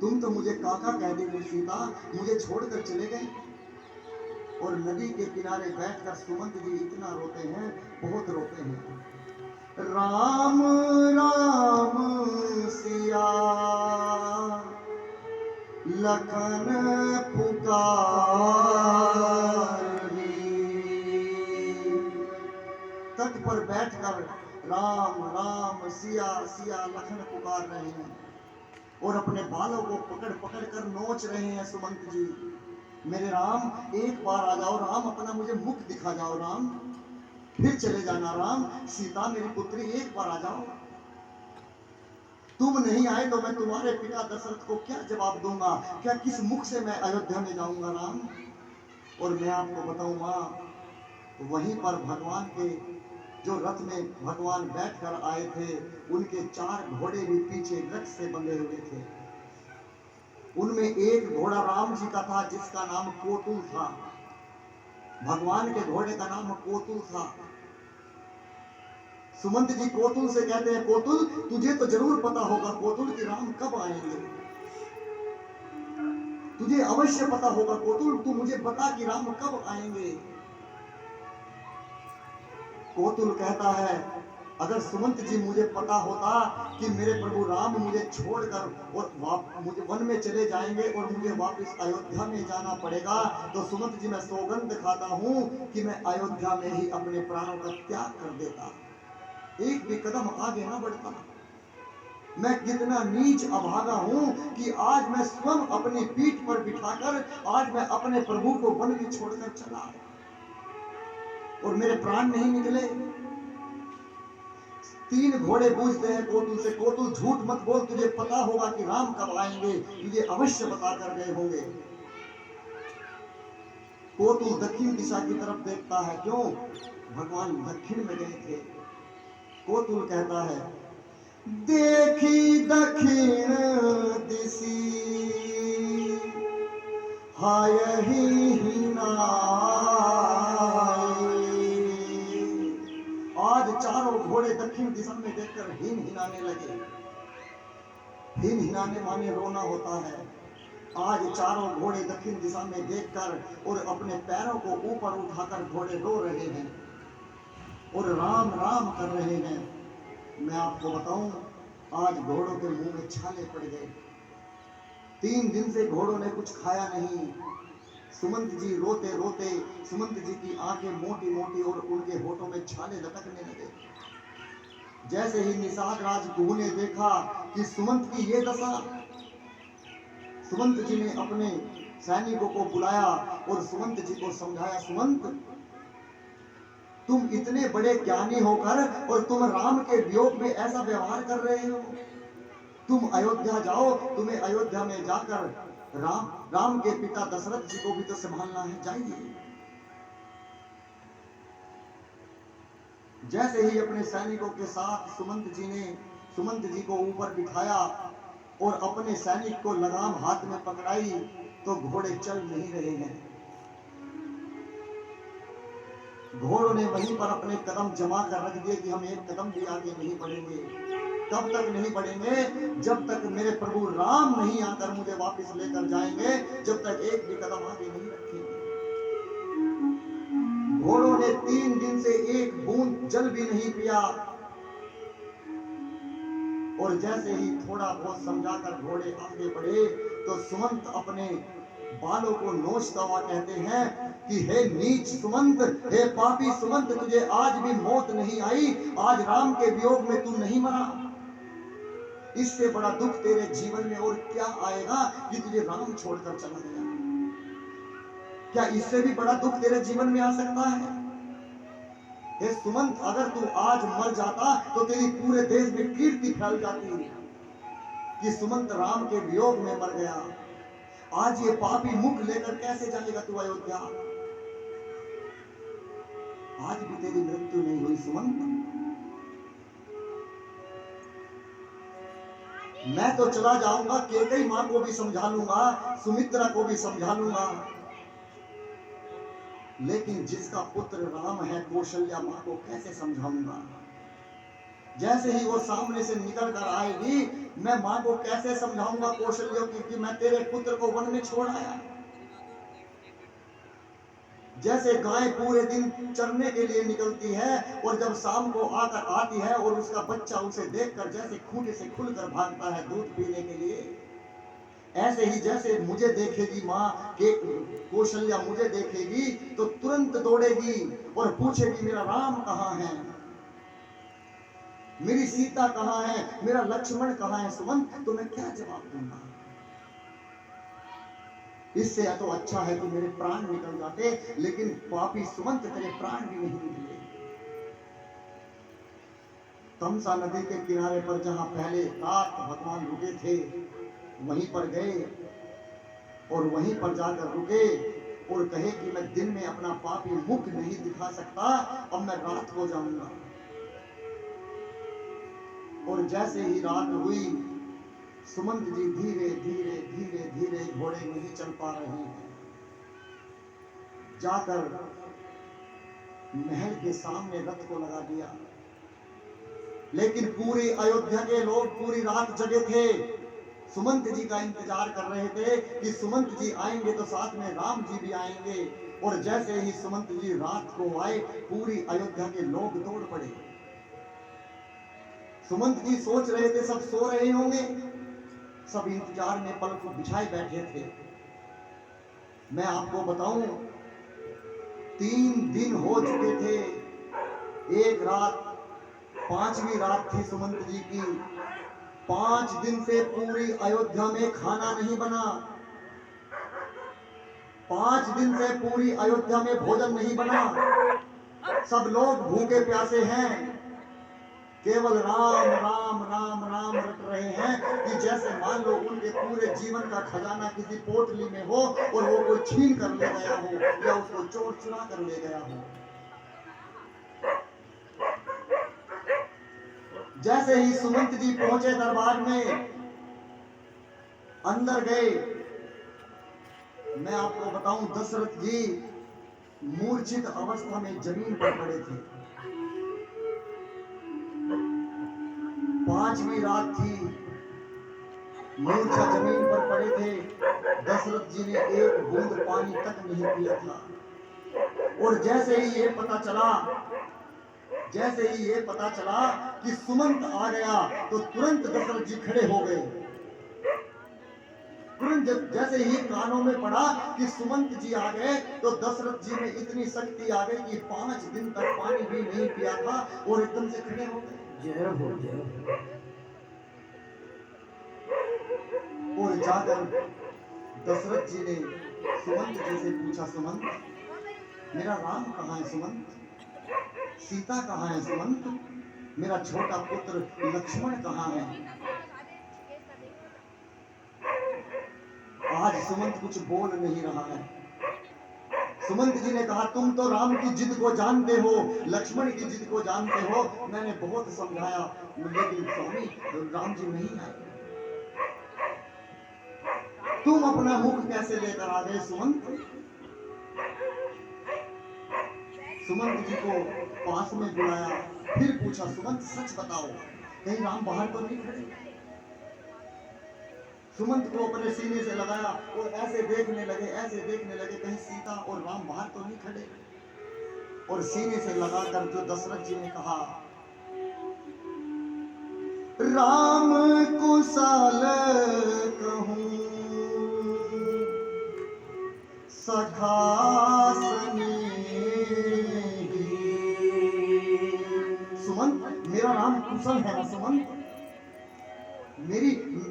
तुम तो मुझे काका कह दी सीता, मुझे छोड़कर चले गए। और नदी के किनारे बैठकर सुमंत जी इतना रोते हैं, बहुत रोते हैं। राम राम सिया लखन पुकारी। तट पर बैठकर राम राम सिया सिया लखन पुकार रहे हैं और अपने बालों को पकड़ पकड़ कर नोच रहे हैं सुमंत जी। मेरे राम एक बार आ जाओ राम, अपना मुझे मुख दिखा जाओ राम, फिर चले जाना राम। सीता मेरी पुत्री एक बार आ जाओ। तुम नहीं आए तो मैं तुम्हारे पिता दशरथ को क्या जवाब दूंगा, क्या किस मुख से मैं अयोध्या में जाऊंगा राम। और मैं आपको बताऊं माँ, वहीं पर भगवान के जो रथ में भगवान बैठकर आए थे, उनके 4 घोड़े भी पीछे वृक्ष से बंधे हुए थे। उनमें एक घोड़ा राम जी का था जिसका नाम कोतुल था। भगवान के घोड़े का नाम कोतुल था। सुमंत जी कोतुल से कहते हैं, कोतुल तुझे तो जरूर पता होगा कोतुल कि राम कब आएंगे, तुझे अवश्य पता होगा कोतुल, तू मुझे बता कि राम कब आएंगे। कोतुल कहता है, अगर सुमंत जी मुझे पता होता कि मेरे प्रभु राम मुझे छोड़कर और मुझे वन में चले जाएंगे और मुझे वापस अयोध्या में जाना पड़ेगा, तो सुमंत जी मैं सौगंध खाता हूं कि मैं अयोध्या में ही अपने प्राणों का त्याग कर देता, एक भी कदम आगे ना बढ़ता। मैं कितना नीच अभागा हूं कि आज मैं स्वयं अपनी पीठ पर बिठाकर आज मैं अपने प्रभु को वन में छोड़कर चला और मेरे प्राण नहीं निकले। 3 घोड़े पूछते हैं कोतुल से, कोतुल झूठ मत बोल, तुझे पता होगा कि राम कब आएंगे, तुझे अवश्य बता कर गए होंगे। कोतुल दक्षिण दिशा की तरफ देखता है, क्यों, भगवान दक्षिण में गए थे। कोतुल कहता है, देखी दक्षिण दिशी हाय ही आज 4 घोड़े दक्षिण दिशा में देखकर हिन हिनाने लगे। हिन हिनाने माने रोना होता है। आज 4 घोड़े दक्षिण दिशा में देखकर और अपने पैरों को ऊपर उठाकर घोड़े रो रहे हैं और राम राम कर रहे हैं। मैं आपको बताऊं, आज घोड़ों के मुंह में छाले पड़ गए। 3 दिन से घोड़ों ने कुछ खाया नहीं। सुमंत जी रोते रोते, सुमंत जी की आंखें मोटी मोटी और उनके होठों में छाले लटकने लगे। जैसे ही निषाद राजगुरु ने देखा कि सुमंत की ये दशा, सुमंत जी ने अपने सैनिकों को बुलाया और सुमंत जी को समझाया, सुमंत तुम इतने बड़े ज्ञानी होकर और तुम राम के वियोग में ऐसा व्यवहार कर रहे हो, तुम अयोध्या जाओ, तुम्हें अयोध्या में जाकर राम के पिता दशरथ जी को भी तो संभालना है, जाइए। जैसे ही अपने सैनिकों के साथ सुमंत जी ने सुमंत जी को ऊपर बिठाया और अपने सैनिक को लगाम हाथ में पकड़ाई, तो घोड़े चल नहीं रहे हैं। घोड़ों ने वहीं पर अपने कदम जमा कर रख दिए कि हम एक कदम भी आगे नहीं बढ़ेंगे। कब तक नहीं बढ़ेंगे? जब तक मेरे प्रभु राम नहीं आकर मुझे वापस लेकर जाएंगे, जब तक एक भी कदम आगे नहीं रखेंगे। घोड़ों ने 3 दिन से एक बूंद जल भी नहीं पिया और जैसे ही थोड़ा बहुत समझाकर घोड़े आगे बढ़े, तो सुमंत अपने बालों को नोचता हुआ कहते हैं कि हे नीच सुमंत, हे पापी सुमंत, तुझे आज भी मौत नहीं आई, आज राम के वियोग में तू नहीं मरा। इससे बड़ा दुख तेरे जीवन में और क्या आएगा कि तुझे राम छोड़कर चला गया। क्या इससे भी बड़ा दुख तेरे जीवन में आ सकता है? हे सुमंत, अगर तू आज मर जाता तो तेरी पूरे देश में कीर्ति फैल जाती कि सुमंत राम के वियोग में मर गया। आज ये पापी मुख लेकर कैसे जाएगा तू अयोध्या? आज भी तेरी मृत्यु नहीं हुई सुमंत। मैं तो चला जाऊंगा, केकई मां को भी समझा लूंगा, सुमित्रा को भी समझा लूंगा, लेकिन जिसका पुत्र राम है, कौशल्या मां को कैसे समझाऊंगा? जैसे ही वो सामने से निकल कर आएगी, मैं मां को कैसे समझाऊंगा कौशल्य कि मैं तेरे पुत्र को वन में छोड़ आया। जैसे गाय पूरे दिन चरने के लिए निकलती है और जब शाम को आकर आती है और उसका बच्चा उसे देखकर जैसे खूंटे से खुलकर भागता है दूध पीने के लिए, ऐसे ही जैसे मुझे देखेगी माँ के कौशल्या मुझे देखेगी तो तुरंत दौड़ेगी और पूछेगी मेरा राम कहाँ है, मेरी सीता कहाँ है, मेरा लक्ष्मण कहाँ है सुमंत। तो मैं क्या जवाब दूंगा? इससे तो अच्छा है कि मेरे प्राण निकल जाते, लेकिन पापी सुमंत तेरे प्राण भी नहीं निकले। तमसा नदी के किनारे पर जहां पहले रात भगवान रुके थे वहीं पर गए और वहीं पर जाकर रुके और कहे कि मैं दिन में अपना पापी मुख नहीं दिखा सकता, अब मैं रात को जाऊंगा। और जैसे ही रात हुई, सुमंत जी धीरे धीरे धीरे धीरे घोड़े नहीं चल पा रहे हैं, जाकर महल के सामने रथ को लगा दिया। लेकिन पूरी अयोध्या के लोग पूरी रात जगे थे, सुमंत जी का इंतजार कर रहे थे कि सुमंत जी आएंगे तो साथ में राम जी भी आएंगे। और जैसे ही सुमंत जी रात को आए, पूरी अयोध्या के लोग दौड़ पड़े। सुमंत जी सोच रहे थे सब सो रहे होंगे, सब इंतजार में पलक बिछाए बैठे थे। मैं आपको बताऊं, 3 दिन हो चुके थे, एक रात 5वीं रात थी सुमंत जी की। 5 दिन से पूरी अयोध्या में खाना नहीं बना, 5 दिन से पूरी अयोध्या में भोजन नहीं बना। सब लोग भूखे प्यासे हैं, केवल राम राम राम राम रट रहे हैं कि जैसे मान लो उनके पूरे जीवन का खजाना किसी पोटली में हो और वो कोई छीन कर ले गया हो या उसको चोर चुरा कर ले गया हो। जैसे ही सुमंत जी पहुंचे दरबार में, अंदर गए, मैं आपको बताऊं दशरथ जी मूर्छित अवस्था में जमीन पर पड़े थे। 5वीं रात थी, मूर्छा जमीन पर पड़े थे। दशरथ जी ने एक बूंद पानी तक नहीं पिया था। और जैसे ही ये पता चला कि सुमंत आ गया तो तुरंत दशरथ जी खड़े हो गए। तुरंत जैसे ही कानों में पड़ा कि सुमंत जी आ गए तो दशरथ जी में इतनी शक्ति आ गई कि 5 दिन तक पानी भी नहीं पिया था और एकदम से खड़े हो गए। और जाकर दशरथ जी ने सुमंत जी से पूछा, सुमंत मेरा राम कहाँ है, सुमंत सीता कहाँ है, सुमंत मेरा छोटा पुत्र लक्ष्मण कहाँ है। आज सुमंत कुछ बोल नहीं रहा है। सुमंत जी ने कहा, तुम तो राम की जिद को जानते हो, लक्ष्मण की जिद को जानते हो, मैंने बहुत समझाया लेकिन स्वामी राम जी नहीं आए। तुम अपना मुख कैसे लेकर आ गए सुमंत? सुमंत जी को पास में बुलाया, फिर पूछा, सुमंत सच बताओ कहीं राम बाहर तो नहीं खड़े? सुमंत को अपने सीने से लगाया और ऐसे देखने लगे कहीं सीता और राम बाहर तो नहीं खड़े। और सीने से लगाकर जो दशरथ जी ने कहा, राम कुशल कहूं सखा सुमंत मेरा राम कुशल है ना सुमंत?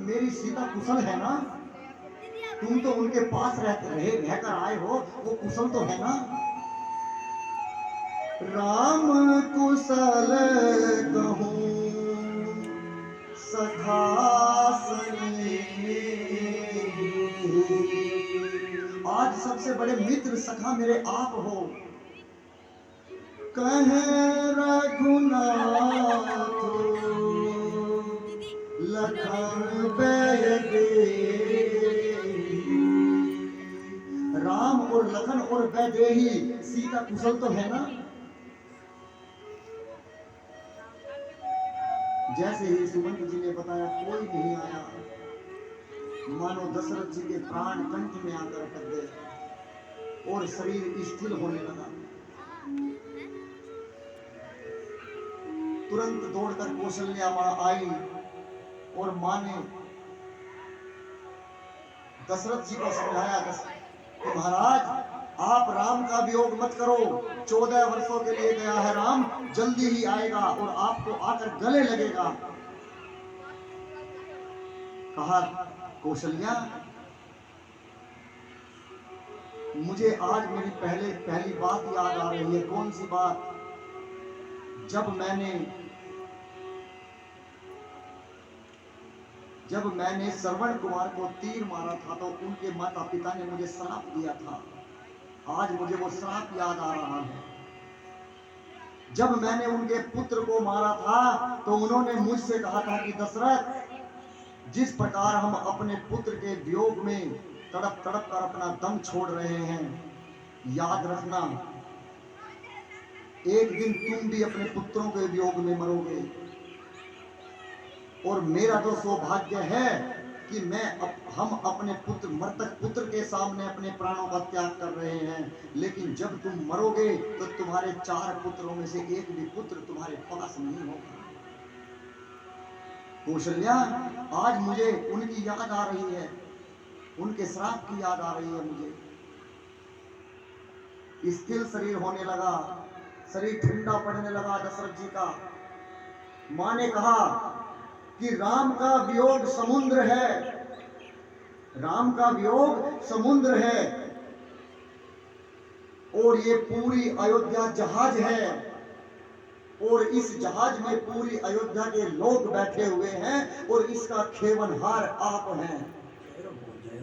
मेरी सीता कुशल है ना? तुम तो उनके पास रहकर आए हो, वो कुशल तो है ना? राम कुशल कहूं सखा आज सबसे बड़े मित्र सखा मेरे आप हो। कह रघुनाथ लखन राम और लखन और वैदेही सीता कुशल तो है ना? जैसे ही सुमंत जी ने बताया कोई नहीं आया, मानो दशरथ जी के प्राण कंठ में आकर अटक गए और शरीर स्थिर होने लगा। तुरंत दौड़कर कौशल्या मां आई और मां ने दशरथ जी को समझाया कि महाराज आप राम का वियोग मत करो, 14 वर्षों के लिए गया है राम, जल्दी ही आएगा और आपको आकर गले लगेगा। कहा कौशल्या मुझे आज मेरी पहली बात याद आ रही है। कौन सी बात? जब मैंने श्रवण कुमार को तीर मारा था तो उनके माता पिता ने मुझे श्राप दिया था। आज मुझे वो श्राप याद आ रहा है। जब मैंने उनके पुत्र को मारा था तो उन्होंने मुझसे कहा था कि दशरथ जिस प्रकार हम अपने पुत्र के वियोग में तड़प तड़प कर अपना दम छोड़ रहे हैं, याद रखना एक दिन तुम भी अपने पुत्रों के वियोग में मरोगे। और मेरा तो सौभाग्य है कि हम अपने मृतक पुत्र के सामने अपने प्राणों का त्याग कर रहे हैं, लेकिन जब तुम मरोगे तो तुम्हारे 4 पुत्रों में से एक भी पुत्र तुम्हारे पास नहीं होगा। कौशल्या आज मुझे उनकी याद आ रही है, उनके श्राप की याद आ रही है। मुझे स्थिर शरीर होने लगा, शरीर ठंडा पड़ने लगा दशरथ जी का। मां ने कहा कि राम का वियोग समुद्र है, राम का वियोग समुद्र है और ये पूरी अयोध्या जहाज है और इस जहाज में पूरी अयोध्या के लोग बैठे हुए हैं और इसका खेवनहार आप हैं,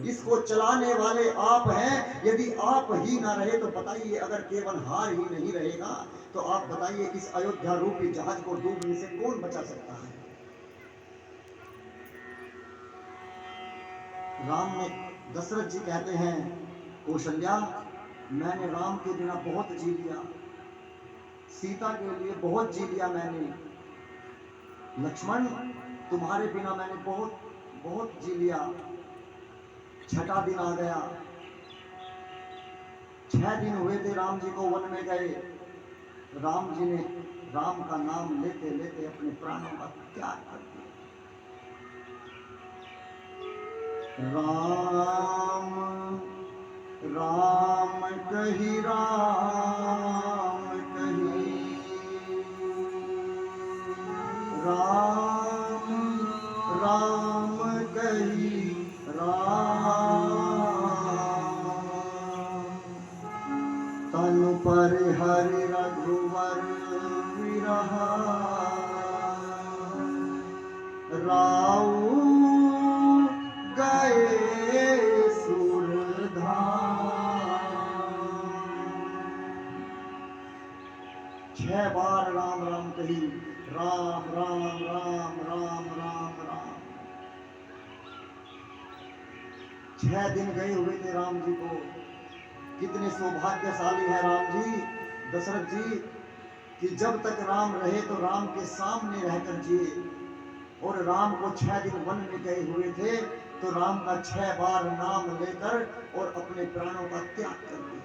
इसको चलाने वाले आप हैं। यदि आप ही ना रहे तो बताइए, अगर केवनहार ही नहीं रहेगा तो आप बताइए इस अयोध्या रूपी जहाज को डूबने से कौन बचा सकता है? राम ने दशरथ जी कहते हैं कौशल्या मैंने राम के बिना बहुत जी लिया, सीता के लिए बहुत जी लिया मैंने, लक्ष्मण तुम्हारे बिना मैंने बहुत बहुत जी लिया। 6ठा दिन आ गया, 6 दिन हुए थे राम जी को वन में गए। राम जी ने राम का नाम लेते लेते अपने प्राणों का त्याग कर दिया। राम राम कही राम कही, राम राम कही राम, तन पर हरि रघुवर विरहा, राऊ गए सुरधाम। 6 बार राम राम कही, राम राम राम राम राम राम। 6 दिन गए हुए थे राम जी को। कितने सौभाग्यशाली है राम जी, दशरथ जी, कि जब तक राम रहे तो राम के सामने रहकर जिए। और राम को 6 दिन वन में गए हुए थे तो राम का 6 बार नाम लेकर और अपने प्राणों का त्याग कर दिया।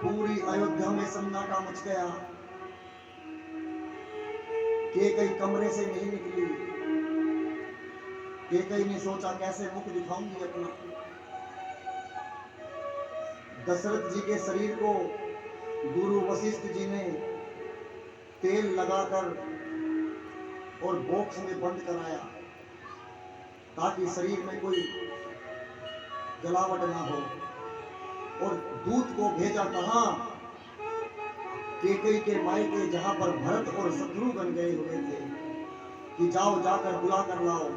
पूरी अयोध्या में सन्नाटा मच गया। कैकेयी कमरे से नहीं निकली। कैकेयी ने सोचा कैसे मुख दिखाऊंगी अपना। दशरथ जी के शरीर को गुरु वशिष्ठ जी ने तेल लगाकर और बॉक्स में बंद कराया ताकि शरीर में कोई जलावट ना हो। और दूत को भेजा कहां? कैकेयी के मायके जहां पर भरत और शत्रुघ्न गए हुए थे कि जाओ जाकर बुला कर लाओ।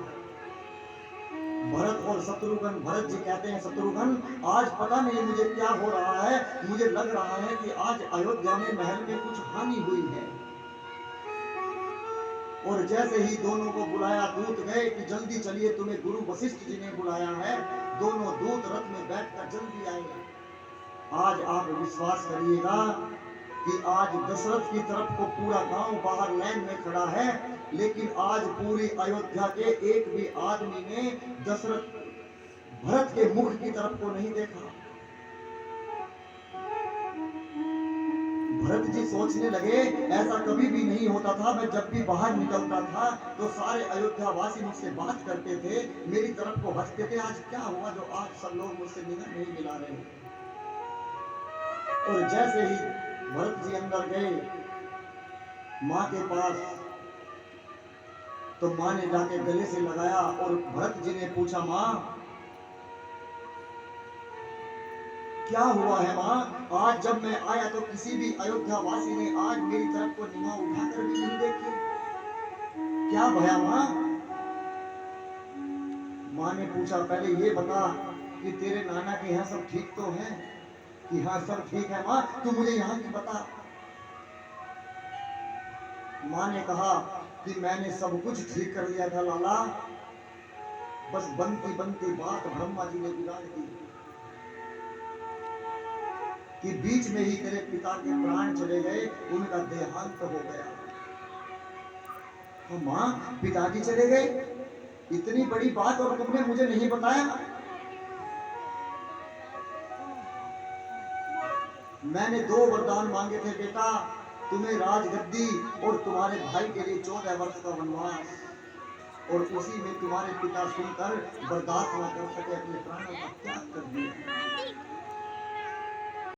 भरत और शत्रुघ्न, भरत जी कहते हैं शत्रुघ्न आज पता नहीं मुझे क्या हो रहा है, मुझे लग रहा है कि आज अयोध्या में महल में कुछ हानि हुई है। और जैसे ही दोनों को बुलाया, दूत गए कि जल्दी चलिए तुम्हें गुरु वशिष्ठ जी ने बुलाया है। दोनों दूत रथ में बैठकर जल्दी आए। आज आप विश्वास करिएगा कि आज दशरथ की तरफ को पूरा गांव बाहर लाइन में खड़ा है, लेकिन आज पूरी अयोध्या के एक भी आदमी ने दशरथ भरत के मुख की तरफ को नहीं देखा। भरत जी सोचने लगे ऐसा कभी भी नहीं होता था, मैं जब भी बाहर निकलता था तो सारे अयोध्या वासी मुझसे बात करते थे, मेरी तरफ को हंसते थे, आज क्या हुआ जो आज सब लोग मुझसे निगाह नहीं मिला रहे। और जैसे ही भरत जी अंदर गए माँ के पास, तो माँ ने जाके गले से लगाया और भरत जी ने पूछा, माँ क्या हुआ है माँ? आज जब मैं आया तो किसी भी अयोध्या वासी ने आज मेरी तरफ को निगाह उठाकर भी नहीं देखी, क्या भया माँ? माँ ने पूछा, पहले ये बता कि तेरे नाना के यहाँ सब ठीक तो है? कि हाँ सब ठीक है माँ, तू मुझे यहाँ की बता। माँ ने कहा कि मैंने सब कुछ ठीक कर लिया था लाला, बस बनती बनती बात ब्रह्मा जी ने बिगाड़ दी कि बीच में ही तेरे पिता के प्राण चले गए, उनका देहांत हो गया। तो माँ पिताजी चले गए, इतनी बड़ी बात और तुमने मुझे नहीं बताया। मैंने 2 वरदान मांगे थे बेटा, तुम्हें राजगद्दी और तुम्हारे भाई के लिए 14 वर्ष का वनवास, और उसी में तुम्हारे पिता सुनकर बर्दाश्त न कर सके, अपने प्राणों का त्याग कर दिया।